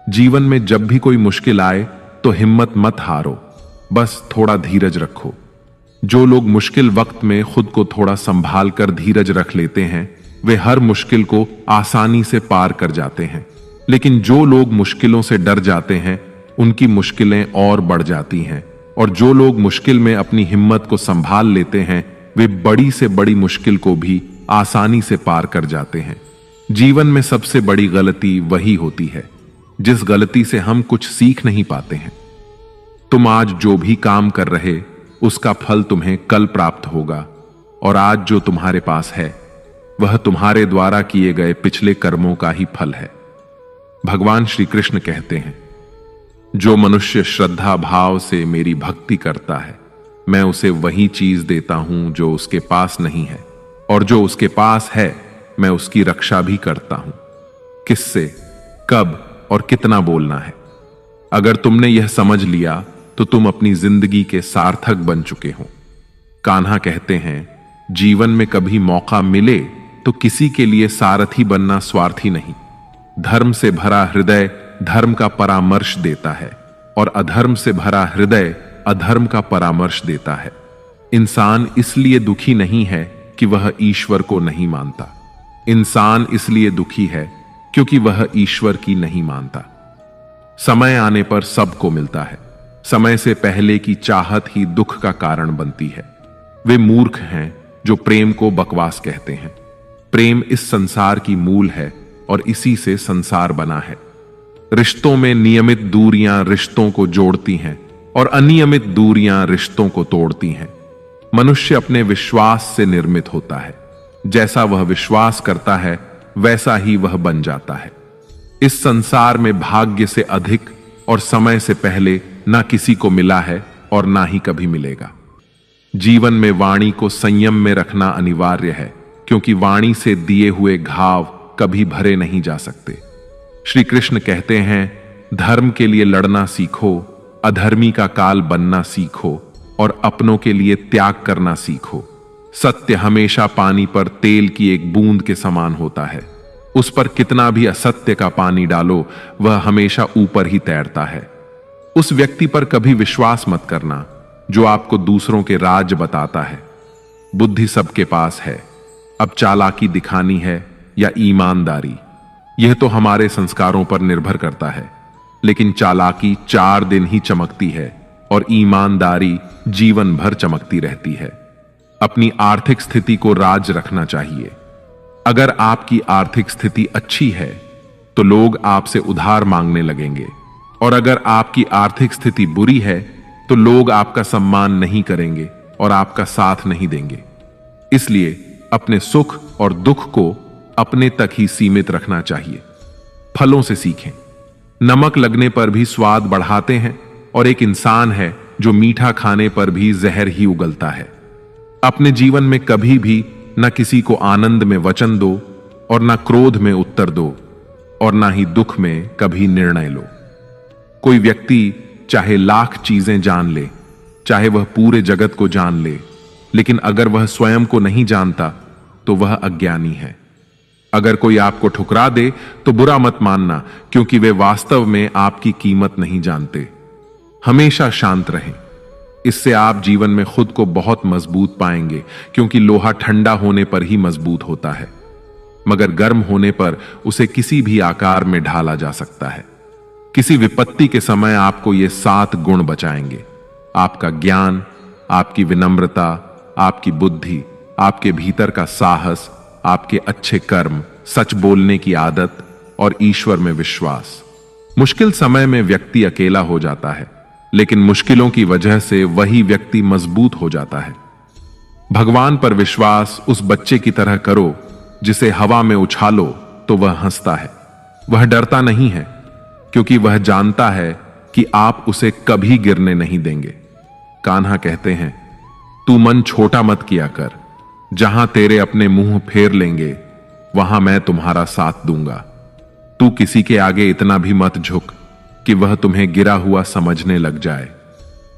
[SPEAKER 1] जीवन में जब भी कोई मुश्किल आए तो हिम्मत मत हारो, बस थोड़ा धीरज रखो। जो लोग मुश्किल वक्त में खुद को थोड़ा संभाल कर धीरज रख लेते हैं, वे हर मुश्किल को आसानी से पार कर जाते हैं। लेकिन जो लोग मुश्किलों से डर जाते हैं, उनकी मुश्किलें और बढ़ जाती हैं, और जो लोग मुश्किल में अपनी हिम्मत को संभाल लेते हैं, वे बड़ी से बड़ी मुश्किल को भी आसानी से पार कर जाते हैं। जीवन में सबसे बड़ी गलती वही होती है जिस गलती से हम कुछ सीख नहीं पाते हैं। तुम आज जो भी काम कर रहे उसका फल तुम्हें कल प्राप्त होगा, और आज जो तुम्हारे पास है वह तुम्हारे द्वारा किए गए पिछले कर्मों का ही फल है। भगवान श्री कृष्ण कहते हैं, जो मनुष्य श्रद्धा भाव से मेरी भक्ति करता है, मैं उसे वही चीज देता हूं जो उसके पास नहीं है, और जो उसके पास है मैं उसकी रक्षा भी करता हूं। किससे, कब और कितना बोलना है। अगर तुमने यह समझ लिया तो तुम अपनी जिंदगी के सार्थक बन चुके हो। कान्हा कहते हैं, जीवन में कभी मौका मिले तो किसी के लिए सारथी बनना स्वार्थी नहीं। धर्म से भरा हृदय धर्म का परामर्श देता है, और अधर्म से भरा हृदय अधर्म का परामर्श देता है। इंसान इसलिए दुखी नहीं है कि वह ईश्वर को नहीं मानता। इंसान इसलिए दुखी है क्योंकि वह ईश्वर की नहीं मानता। समय आने पर सबको मिलता है। समय से पहले की चाहत ही दुख का कारण बनती है। वे मूर्ख हैं जो प्रेम को बकवास कहते हैं। प्रेम इस संसार की मूल है और इसी से संसार बना है। रिश्तों में नियमित दूरियां रिश्तों को जोड़ती हैं और अनियमित दूरियां रिश्तों को तोड़ती हैं। मनुष्य अपने विश्वास से निर्मित होता है। जैसा वह विश्वास करता है वैसा ही वह बन जाता है। इस संसार में भाग्य से अधिक और समय से पहले ना किसी को मिला है और ना ही कभी मिलेगा। जीवन में वाणी को संयम में रखना अनिवार्य है, क्योंकि वाणी से दिए हुए घाव कभी भरे नहीं जा सकते। श्री कृष्ण कहते हैं, धर्म के लिए लड़ना सीखो, अधर्मी का काल बनना सीखो और अपनों के लिए त्याग करना सीखो। सत्य हमेशा पानी पर तेल की एक बूंद के समान होता है। उस पर कितना भी असत्य का पानी डालो, वह हमेशा ऊपर ही तैरता है। उस व्यक्ति पर कभी विश्वास मत करना जो आपको दूसरों के राज बताता है। बुद्धि सबके पास है, अब चालाकी दिखानी है या ईमानदारी, यह तो हमारे संस्कारों पर निर्भर करता है। लेकिन चालाकी 4 दिन ही चमकती है और ईमानदारी जीवन भर चमकती रहती है। अपनी आर्थिक स्थिति को राज रखना चाहिए। अगर आपकी आर्थिक स्थिति अच्छी है तो लोग आपसे उधार मांगने लगेंगे, और अगर आपकी आर्थिक स्थिति बुरी है तो लोग आपका सम्मान नहीं करेंगे और आपका साथ नहीं देंगे। इसलिए अपने सुख और दुख को अपने तक ही सीमित रखना चाहिए। फलों से सीखें। नमक लगने पर भी स्वाद बढ़ाते हैं, और एक इंसान है जो मीठा खाने पर भी जहर ही उगलता है। अपने जीवन में कभी भी न किसी को आनंद में वचन दो और न क्रोध में उत्तर दो, और न ही दुख में कभी निर्णय लो। कोई व्यक्ति चाहे लाख चीजें जान ले, चाहे वह पूरे जगत को जान ले, लेकिन अगर वह स्वयं को नहीं जानता तो वह अज्ञानी है। अगर कोई आपको ठुकरा दे तो बुरा मत मानना, क्योंकि वे वास्तव में आपकी कीमत नहीं जानते। हमेशा शांत रहें। इससे आप जीवन में खुद को बहुत मजबूत पाएंगे, क्योंकि लोहा ठंडा होने पर ही मजबूत होता है, मगर गर्म होने पर उसे किसी भी आकार में ढाला जा सकता है। किसी विपत्ति के समय आपको ये 7 गुण बचाएंगे: आपका ज्ञान, आपकी विनम्रता, आपकी बुद्धि, आपके भीतर का साहस, आपके अच्छे कर्म, सच बोलने की आदत और ईश्वर में विश्वास। मुश्किल समय में व्यक्ति अकेला हो जाता है, लेकिन मुश्किलों की वजह से वही व्यक्ति मजबूत हो जाता है। भगवान पर विश्वास उस बच्चे की तरह करो जिसे हवा में उछालो तो वह हंसता है। वह डरता नहीं है, क्योंकि वह जानता है कि आप उसे कभी गिरने नहीं देंगे। कान्हा कहते हैं, तू मन छोटा मत किया कर, जहां तेरे अपने मुंह फेर लेंगे वहां मैं तुम्हारा साथ दूंगा। तू किसी के आगे इतना भी मत झुक कि वह तुम्हें गिरा हुआ समझने लग जाए।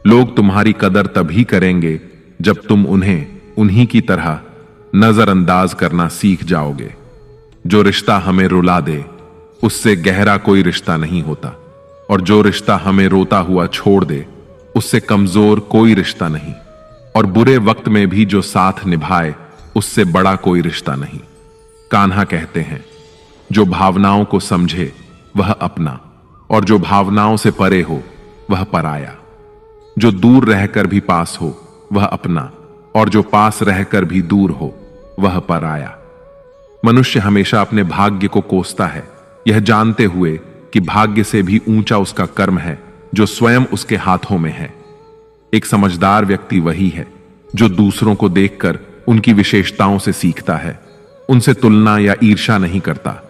[SPEAKER 1] लोग तुम्हारी कदर तभी करेंगे जब तुम उन्हें उन्हीं की तरह नजरअंदाज करना सीख जाओगे। जो रिश्ता हमें रुला दे उससे गहरा कोई रिश्ता नहीं होता, और जो रिश्ता हमें रोता हुआ छोड़ दे उससे कमजोर कोई रिश्ता नहीं, और बुरे वक्त में भी जो साथ निभाए उससे बड़ा कोई रिश्ता नहीं। कान्हा कहते हैं, जो भावनाओं को समझे वह अपना, और जो भावनाओं से परे हो वह पराया। जो दूर रहकर भी पास हो वह अपना, और जो पास रहकर भी दूर हो वह पराया। मनुष्य हमेशा अपने भाग्य को कोसता है, यह जानते हुए कि भाग्य से भी ऊंचा उसका कर्म है जो स्वयं उसके हाथों में है। एक समझदार व्यक्ति वही है जो दूसरों को देखकर उनकी विशेषताओं से सीखता है, उनसे तुलना या ईर्ष्या नहीं करता।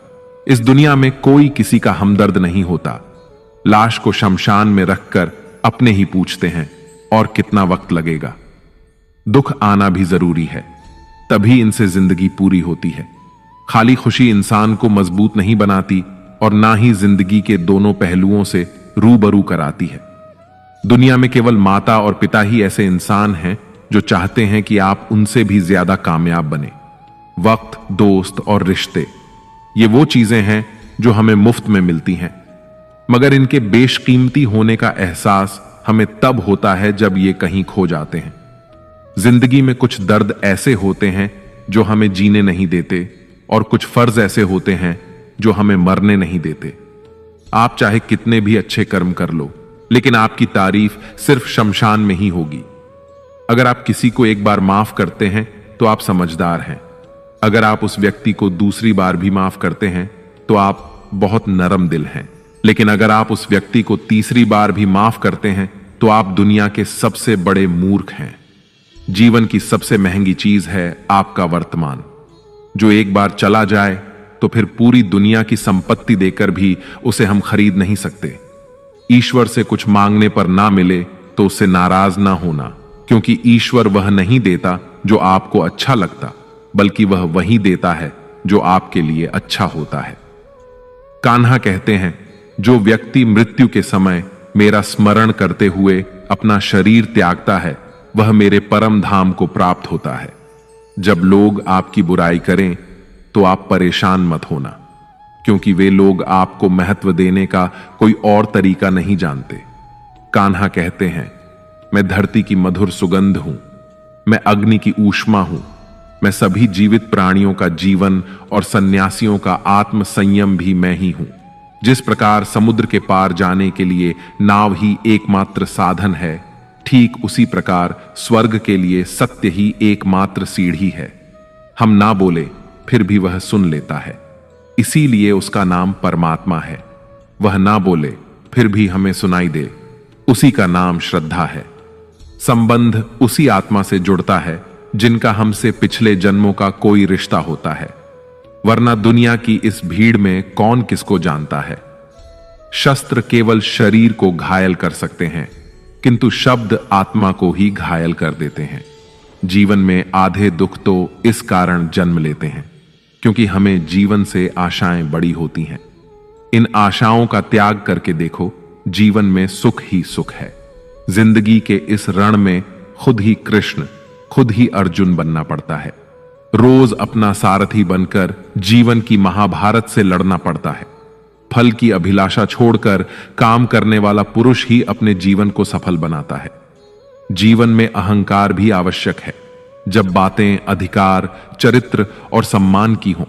[SPEAKER 1] इस दुनिया में कोई किसी का हमदर्द नहीं होता। लाश को शमशान में रखकर अपने ही पूछते हैं, और कितना वक्त लगेगा। दुख आना भी जरूरी है, तभी इनसे जिंदगी पूरी होती है। खाली खुशी इंसान को मजबूत नहीं बनाती, और ना ही जिंदगी के दोनों पहलुओं से रूबरू कराती है। दुनिया में केवल माता और पिता ही ऐसे इंसान हैं जो चाहते हैं कि आप उनसे भी ज्यादा कामयाब बने। वक्त, दोस्त और रिश्ते, ये वो चीजें हैं जो हमें मुफ्त में मिलती हैं, मगर इनके बेशकीमती होने का एहसास हमें तब होता है जब ये कहीं खो जाते हैं। जिंदगी में कुछ दर्द ऐसे होते हैं जो हमें जीने नहीं देते, और कुछ फर्ज ऐसे होते हैं जो हमें मरने नहीं देते। आप चाहे कितने भी अच्छे कर्म कर लो, लेकिन आपकी तारीफ सिर्फ शमशान में ही होगी। अगर आप किसी को एक बार माफ करते हैं तो आप समझदार हैं। अगर आप उस व्यक्ति को दूसरी बार भी माफ करते हैं तो आप बहुत नरम दिल हैं। लेकिन अगर आप उस व्यक्ति को तीसरी बार भी माफ करते हैं तो आप दुनिया के सबसे बड़े मूर्ख हैं। जीवन की सबसे महंगी चीज है आपका वर्तमान। जो एक बार चला जाए तो तो फिर पूरी दुनिया की संपत्ति देकर भी उसे हम खरीद नहीं सकते। ईश्वर से कुछ मांगने पर ना मिले तो उससे नाराज ना होना, क्योंकि ईश्वर वह नहीं देता जो आपको अच्छा लगता, बल्कि वह वही देता है जो आपके लिए अच्छा होता है। कान्हा कहते हैं, जो व्यक्ति मृत्यु के समय मेरा स्मरण करते हुए अपना शरीर त्यागता है, वह मेरे परम धाम को प्राप्त होता है। जब लोग आपकी बुराई करें तो आप परेशान मत होना, क्योंकि वे लोग आपको महत्व देने का कोई और तरीका नहीं जानते। कान्हा कहते हैं, मैं धरती की मधुर सुगंध हूं, मैं अग्नि की ऊष्मा हूं, मैं सभी जीवित प्राणियों का जीवन और सन्यासियों का आत्म संयम भी मैं ही हूं। जिस प्रकार समुद्र के पार जाने के लिए नाव ही एकमात्र साधन है, ठीक उसी प्रकार स्वर्ग के लिए सत्य ही एकमात्र सीढ़ी है। हम ना बोले फिर भी वह सुन लेता है, इसीलिए उसका नाम परमात्मा है। वह ना बोले फिर भी हमें सुनाई दे, उसी का नाम श्रद्धा है। संबंध उसी आत्मा से जुड़ता है जिनका हमसे पिछले जन्मों का कोई रिश्ता होता है, वरना दुनिया की इस भीड़ में कौन किसको जानता है। शस्त्र केवल शरीर को घायल कर सकते हैं, किंतु शब्द आत्मा को ही घायल कर देते हैं। जीवन में आधे दुख तो इस कारण जन्म लेते हैं क्योंकि हमें जीवन से आशाएं बड़ी होती हैं। इन आशाओं का त्याग करके देखो, जीवन में सुख ही सुख है। जिंदगी के इस रण में खुद ही कृष्ण, खुद ही अर्जुन बनना पड़ता है। रोज अपना सारथी बनकर जीवन की महाभारत से लड़ना पड़ता है। फल की अभिलाषा छोड़कर काम करने वाला पुरुष ही अपने जीवन को सफल बनाता है। जीवन में अहंकार भी आवश्यक है, जब बातें अधिकार, चरित्र और सम्मान की हों।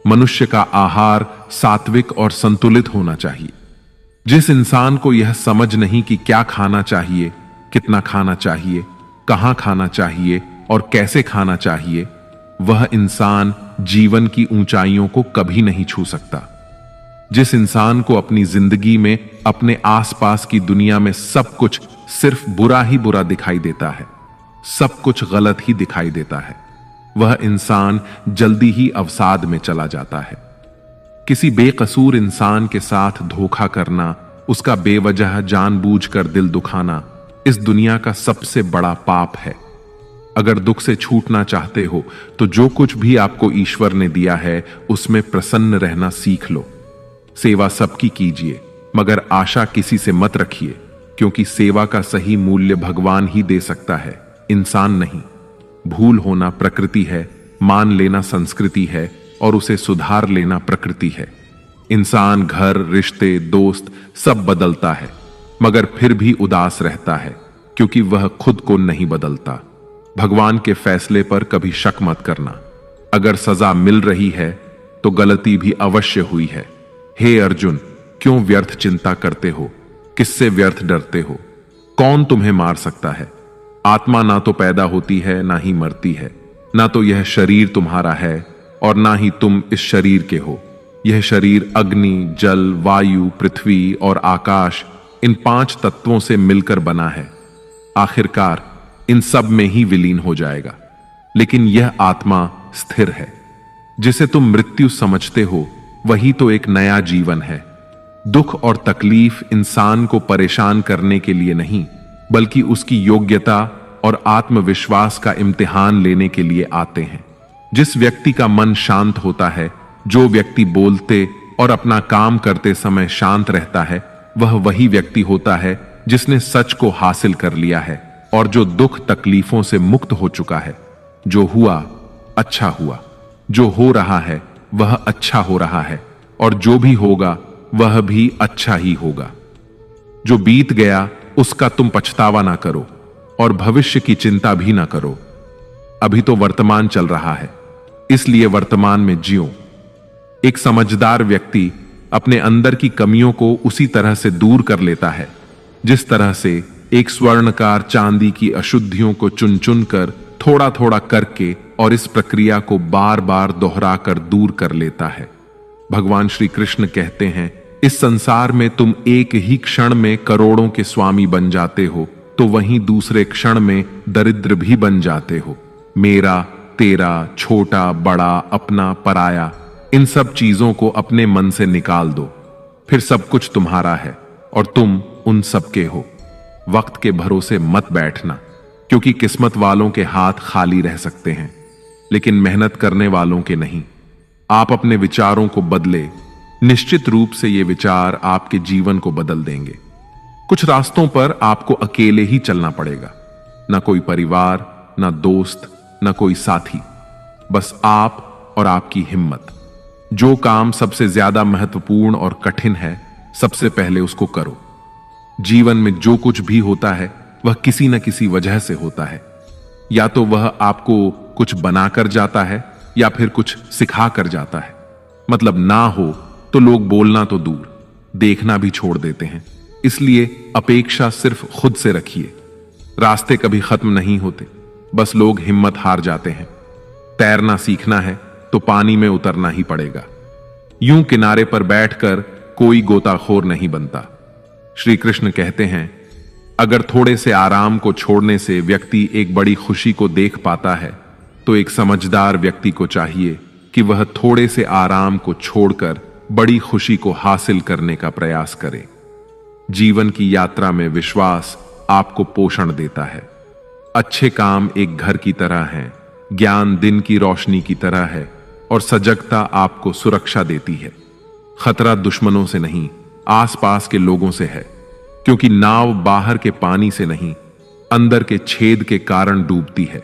[SPEAKER 1] मनुष्य का आहार सात्विक और संतुलित होना चाहिए। जिस इंसान को यह समझ नहीं कि क्या खाना चाहिए, कितना खाना चाहिए, कहां खाना चाहिए और कैसे खाना चाहिए, वह इंसान जीवन की ऊंचाइयों को कभी नहीं छू सकता। जिस इंसान को अपनी जिंदगी में अपने आसपास की दुनिया में सब कुछ सिर्फ बुरा ही बुरा दिखाई देता है, सब कुछ गलत ही दिखाई देता है, वह इंसान जल्दी ही अवसाद में चला जाता है। किसी बेकसूर इंसान के साथ धोखा करना, उसका बेवजह जानबूझकर दिल दुखाना इस दुनिया का सबसे बड़ा पाप है। अगर दुख से छूटना चाहते हो तो जो कुछ भी आपको ईश्वर ने दिया है उसमें प्रसन्न रहना सीख लो। सेवा सबकी कीजिए, मगर आशा किसी से मत रखिए, क्योंकि सेवा का सही मूल्य भगवान ही दे सकता है, इंसान नहीं। भूल होना प्रकृति है, मान लेना संस्कृति है और उसे सुधार लेना प्रकृति है। इंसान घर, रिश्ते, दोस्त सब बदलता है, मगर फिर भी उदास रहता है क्योंकि वह खुद को नहीं बदलता। भगवान के फैसले पर कभी शक मत करना। अगर सजा मिल रही है तो गलती भी अवश्य हुई है। हे अर्जुन, क्यों व्यर्थ चिंता करते हो? किससे व्यर्थ डरते हो? कौन तुम्हें मार सकता है? आत्मा ना तो पैदा होती है ना ही मरती है, ना तो यह शरीर तुम्हारा है और ना ही तुम इस शरीर के हो। यह शरीर अग्नि, जल, वायु, पृथ्वी और आकाश, इन 5 तत्वों से मिलकर बना है। आखिरकार इन सब में ही विलीन हो जाएगा, लेकिन यह आत्मा स्थिर है। जिसे तुम मृत्यु समझते हो वही तो एक नया जीवन है। दुख और तकलीफ इंसान को परेशान करने के लिए नहीं, बल्कि उसकी योग्यता और आत्मविश्वास का इम्तिहान लेने के लिए आते हैं। जिस व्यक्ति का मन शांत होता है, जो व्यक्ति बोलते और अपना काम करते समय शांत रहता है, वह वही व्यक्ति होता है जिसने सच को हासिल कर लिया है और जो दुख तकलीफों से मुक्त हो चुका है। जो हुआ अच्छा हुआ, जो हो रहा है वह अच्छा हो रहा है और जो भी होगा वह भी अच्छा ही होगा। जो बीत गया उसका तुम पछतावा ना करो और भविष्य की चिंता भी ना करो। अभी तो वर्तमान चल रहा है, इसलिए वर्तमान में जियो। एक समझदार व्यक्ति अपने अंदर की कमियों को उसी तरह से दूर कर लेता है जिस तरह से एक स्वर्णकार चांदी की अशुद्धियों को चुन चुन कर थोड़ा थोड़ा करके और इस प्रक्रिया को बार बार दोहराकर दूर कर लेता है। भगवान श्री कृष्ण कहते हैं, इस संसार में तुम एक ही क्षण में करोड़ों के स्वामी बन जाते हो तो वहीं दूसरे क्षण में दरिद्र भी बन जाते हो। मेरा, तेरा, छोटा, बड़ा, अपना, पराया, इन सब चीजों को अपने मन से निकाल दो, फिर सब कुछ तुम्हारा है और तुम उन सबके हो। वक्त के भरोसे मत बैठना, क्योंकि किस्मत वालों के हाथ खाली रह सकते हैं, लेकिन मेहनत करने वालों के नहीं। आप अपने विचारों को बदले, निश्चित रूप से ये विचार आपके जीवन को बदल देंगे। कुछ रास्तों पर आपको अकेले ही चलना पड़ेगा, ना कोई परिवार, ना दोस्त, ना कोई साथी, बस आप और आपकी हिम्मत। जो काम सबसे ज्यादा महत्वपूर्ण और कठिन है, सबसे पहले उसको करो। जीवन में जो कुछ भी होता है वह किसी न किसी वजह से होता है। या तो वह आपको कुछ बनाकर जाता है या फिर कुछ सिखा कर जाता है। मतलब ना हो तो लोग बोलना तो दूर, देखना भी छोड़ देते हैं। इसलिए अपेक्षा सिर्फ खुद से रखिए। रास्ते कभी खत्म नहीं होते, बस लोग हिम्मत हार जाते हैं। तैरना सीखना है तो पानी में उतरना ही पड़ेगा। यूं किनारे पर बैठकर कोई गोताखोर नहीं बनता। श्री कृष्ण कहते हैं, अगर थोड़े से आराम को छोड़ने से व्यक्ति एक बड़ी खुशी को देख पाता है, तो एक समझदार व्यक्ति को चाहिए कि वह थोड़े से आराम को छोड़कर बड़ी खुशी को हासिल करने का प्रयास करे। जीवन की यात्रा में विश्वास आपको पोषण देता है। अच्छे काम एक घर की तरह हैं, ज्ञान दिन की रोशनी की तरह है और सजगता आपको सुरक्षा देती है। खतरा दुश्मनों से नहीं, आसपास के लोगों से है, क्योंकि नाव बाहर के पानी से नहीं, अंदर के छेद के कारण डूबती है।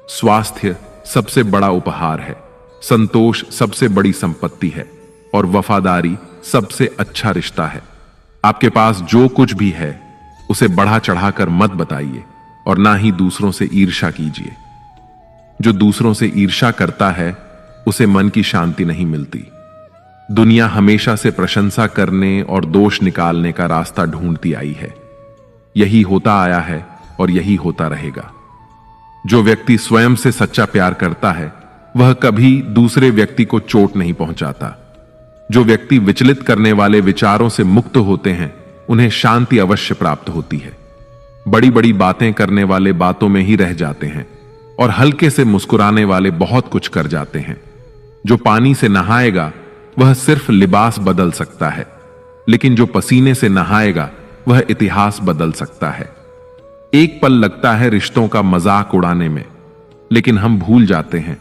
[SPEAKER 1] स्वास्थ्य सबसे बड़ा उपहार है, संतोष सबसे बड़ी संपत्ति है और वफादारी सबसे अच्छा रिश्ता है। आपके पास जो कुछ भी है उसे बढ़ा चढ़ाकर मत बताइए और ना ही दूसरों से ईर्ष्या कीजिए। जो दूसरों से ईर्ष्या करता है उसे मन की शांति नहीं मिलती। दुनिया हमेशा से प्रशंसा करने और दोष निकालने का रास्ता ढूंढती आई है। यही होता आया है और यही होता रहेगा। जो व्यक्ति स्वयं से सच्चा प्यार करता है वह कभी दूसरे व्यक्ति को चोट नहीं पहुंचाता। जो व्यक्ति विचलित करने वाले विचारों से मुक्त होते हैं उन्हें शांति अवश्य प्राप्त होती है। बड़ी बड़ी बातें करने वाले बातों में ही रह जाते हैं और हल्के से मुस्कुराने वाले बहुत कुछ कर जाते हैं। जो पानी से नहाएगा वह सिर्फ लिबास बदल सकता है, लेकिन जो पसीने से नहाएगा वह इतिहास बदल सकता है। एक पल लगता है रिश्तों का मजाक उड़ाने में, लेकिन हम भूल जाते हैं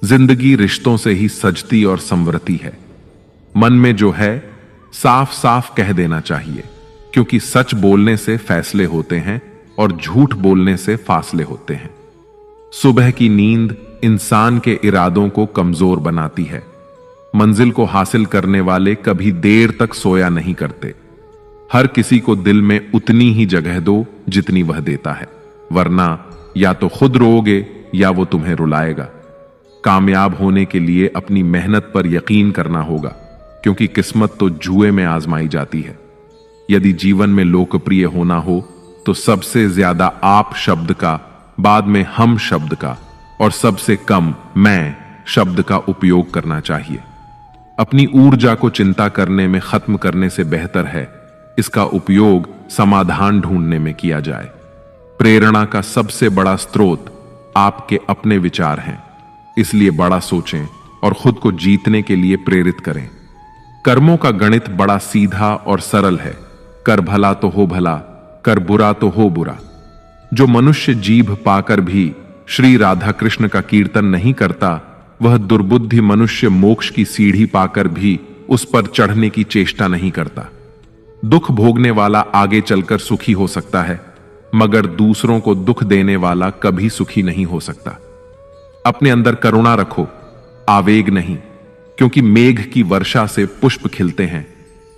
[SPEAKER 1] जिंदगी रिश्तों से ही सजती और संवरती है। मन में जो है साफ साफ कह देना चाहिए, क्योंकि सच बोलने से फैसले होते हैं और झूठ बोलने से फासले होते हैं। सुबह की नींद इंसान के इरादों को कमजोर बनाती है। मंजिल को हासिल करने वाले कभी देर तक सोया नहीं करते। हर किसी को दिल में उतनी ही जगह दो जितनी वह देता है, वरना या तो खुद रोओगे या वो तुम्हें रुलाएगा। कामयाब होने के लिए अपनी मेहनत पर यकीन करना होगा, क्योंकि किस्मत तो जुए में आजमाई जाती है। यदि जीवन में लोकप्रिय होना हो तो सबसे ज्यादा आप शब्द का, बाद में हम शब्द का और सबसे कम मैं शब्द का उपयोग करना चाहिए। अपनी ऊर्जा को चिंता करने में खत्म करने से बेहतर है इसका उपयोग समाधान ढूंढने में किया जाए। प्रेरणा का सबसे बड़ा स्रोत आपके अपने विचार हैं, इसलिए बड़ा सोचें और खुद को जीतने के लिए प्रेरित करें। कर्मों का गणित बड़ा सीधा और सरल है। कर भला तो हो भला, कर बुरा तो हो बुरा। जो मनुष्य जीभ पाकर भी श्री राधा कृष्ण का कीर्तन नहीं करता, वह दुर्बुद्धि मनुष्य मोक्ष की सीढ़ी पाकर भी उस पर चढ़ने की चेष्टा नहीं करता। दुख भोगने वाला आगे चलकर सुखी हो सकता है, मगर दूसरों को दुख देने वाला कभी सुखी नहीं हो सकता। अपने अंदर करुणा रखो, आवेग नहीं, क्योंकि मेघ की वर्षा से पुष्प खिलते हैं,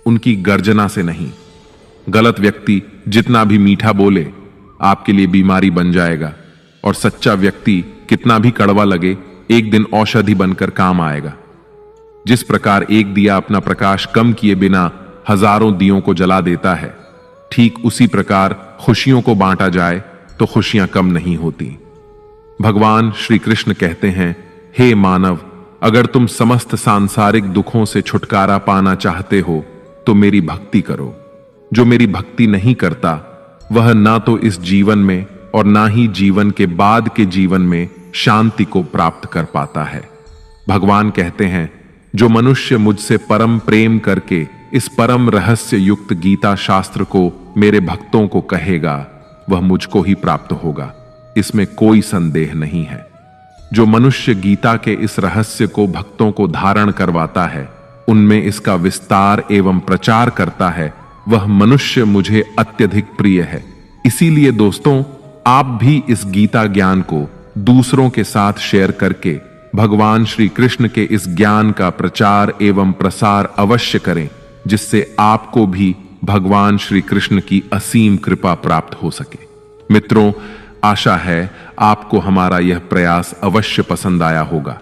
[SPEAKER 1] उनकी गर्जना से नहीं। गलत व्यक्ति जितना भी मीठा बोले आपके लिए बीमारी बन जाएगा, और सच्चा व्यक्ति कितना भी कड़वा लगे एक दिन औषधि बनकर काम आएगा। जिस प्रकार एक दिया अपना प्रकाश कम किए बिना हजारों दियों को जला देता है, ठीक उसी प्रकार खुशियों को बांटा जाए तो खुशियां कम नहीं होती। भगवान श्री कृष्ण कहते हैं, हे मानव, अगर तुम समस्त सांसारिक दुखों से छुटकारा पाना चाहते हो तो मेरी भक्ति करो। जो मेरी भक्ति नहीं करता वह ना तो इस जीवन में और ना ही जीवन के बाद के जीवन में शांति को प्राप्त कर पाता है। भगवान कहते हैं, जो मनुष्य मुझसे परम प्रेम करके इस परम रहस्य युक्त गीता शास्त्र को मेरे भक्तों को कहेगा, वह मुझको ही प्राप्त होगा, इसमें कोई संदेह नहीं है। जो मनुष्य गीता के इस रहस्य को भक्तों को धारण करवाता है, उनमें इसका विस्तार एवं प्रचार करता है, वह मनुष्य मुझे अत्यधिक प्रिय है। इसीलिए दोस्तों, आप भी इस गीता ज्ञान को दूसरों के साथ शेयर करके भगवान श्री कृष्ण के इस ज्ञान का प्रचार एवं प्रसार अवश्य करें, जिससे आपको भी भगवान श्री कृष्ण की असीम कृपा प्राप्त हो सके। मित्रों, आशा है आपको हमारा यह प्रयास अवश्य पसंद आया होगा।